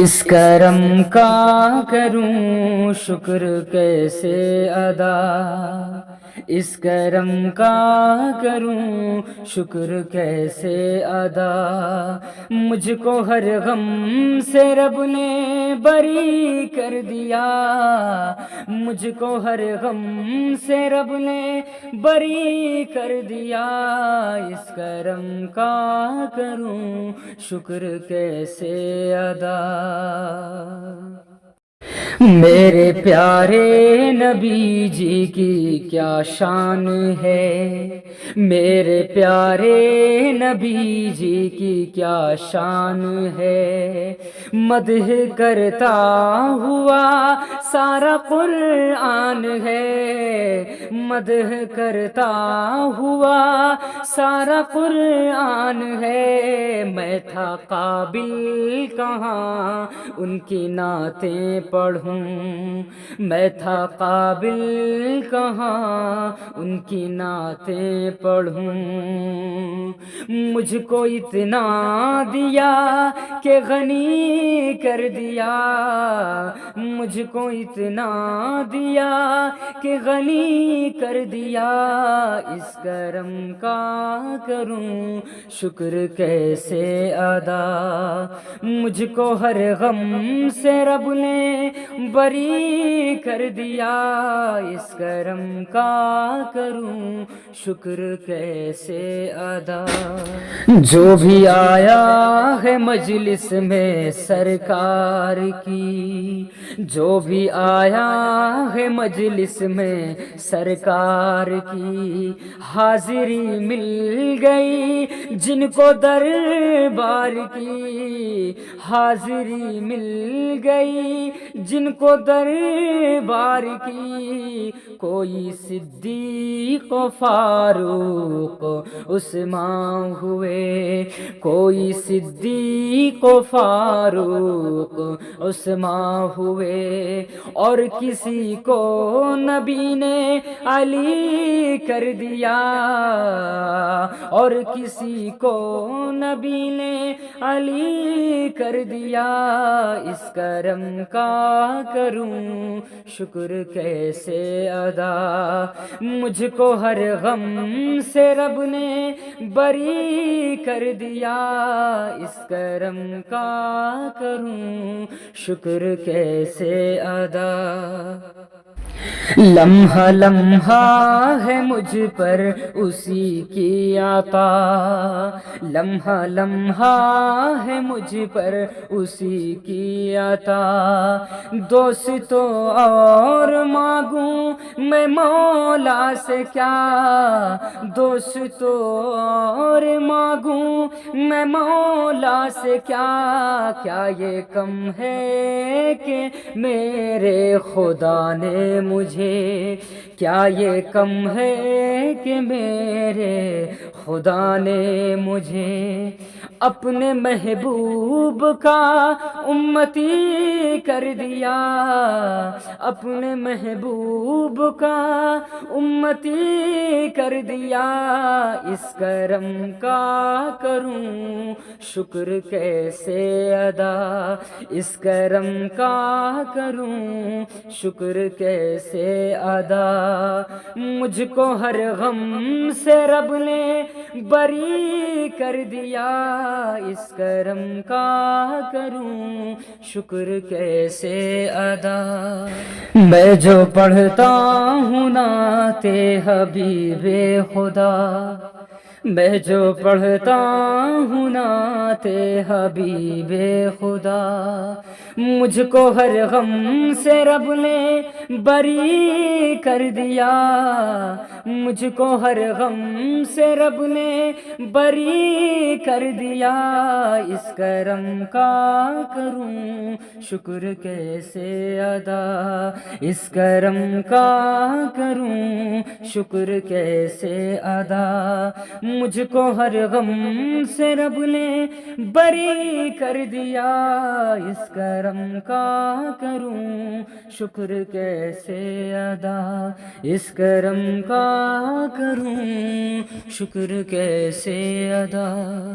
اس کرم کا کروں شکر کیسے ادا، اس کرم کا کروں شکر کیسے ادا، مجھ کو ہر غم سے رب نے بری کر دیا، مجھ کو ہر غم سے رب نے بری کر دیا، اس کرم کا کروں شکر کیسے ادا۔ میرے پیارے نبی جی کی کیا شان ہے، میرے پیارے نبی جی کی کیا شان ہے، مدح کرتا ہوا سارا قرآن ہے، مدح کرتا ہوا سارا قرآن ہے، میں تھا قابل کہاں ان کی نعتیں پڑھوں، میں تھا قابل کہاں ان کی نعتیں پڑھوں، مجھ کو اتنا دیا کہ غنی کر دیا، مجھ کو اتنا دیا کہ غنی کر دیا، اس کرم کا کروں شکر کیسے ادا، مجھ کو ہر غم سے رب نے بری کر دیا، اس کرم کا کروں شکر کیسے ادا۔ جو بھی آیا ہے مجلس میں سرکار کی، جو بھی آیا ہے مجلس میں سرکار کی، حاضری مل گئی جن کو دربار کی، حاضری مل گئی جن کو دربار کی، کوئی صدیق و فاروق عثمان ہوئے، کوئی صدیق و فاروق عثمان ہوئے، اور کسی کو نبی نے علی کر دیا، اور کسی کو نبی نے علی کر دیا، اس کرم کا کروں شکر کیسے ادا، مجھ کو ہر غم سے رب نے بری کر دیا، اس کرم کا کروں شکر کیسے ادا۔ لمحہ لمحہ ہے مجھ پر اسی کی عطا، لمحہ لمحہ ہے مجھ پر اسی کی عطا، دوستو اور مانگوں میں مولا سے کیا، دوستو اور مانگوں میں مولا سے کیا، کیا یہ کم ہے کہ میرے خدا نے مجھے، کیا یہ کم ہے کہ میرے خدا نے مجھے اپنے محبوب کا امتی کر دیا، اپنے محبوب کا امتی کر دیا، اس کرم کا کروں شکر کیسے ادا، اس کرم کا کروں شکر کیسے ادا، مجھ کو ہر غم سے رب نے بری کر دیا، اس کرم کا کروں شکر کیسے ادا۔ میں جو پڑھتا ہوں نعت حبیب خدا، میں جو پڑھتا ہوں نعت حبیب خدا، مجھ کو ہر غم سے رب نے بری کر دیا، مجھ کو ہر غم سے رب نے بری کر دیا، اس کرم کا کروں شکر کیسے ادا، اس کرم کا کروں شکر کیسے ادا، مجھ کو ہر غم سے رب نے بری کر دیا، اس کرم کا کروں شکر کیسے ادا، اس کرم کا کروں شکر کیسے ادا۔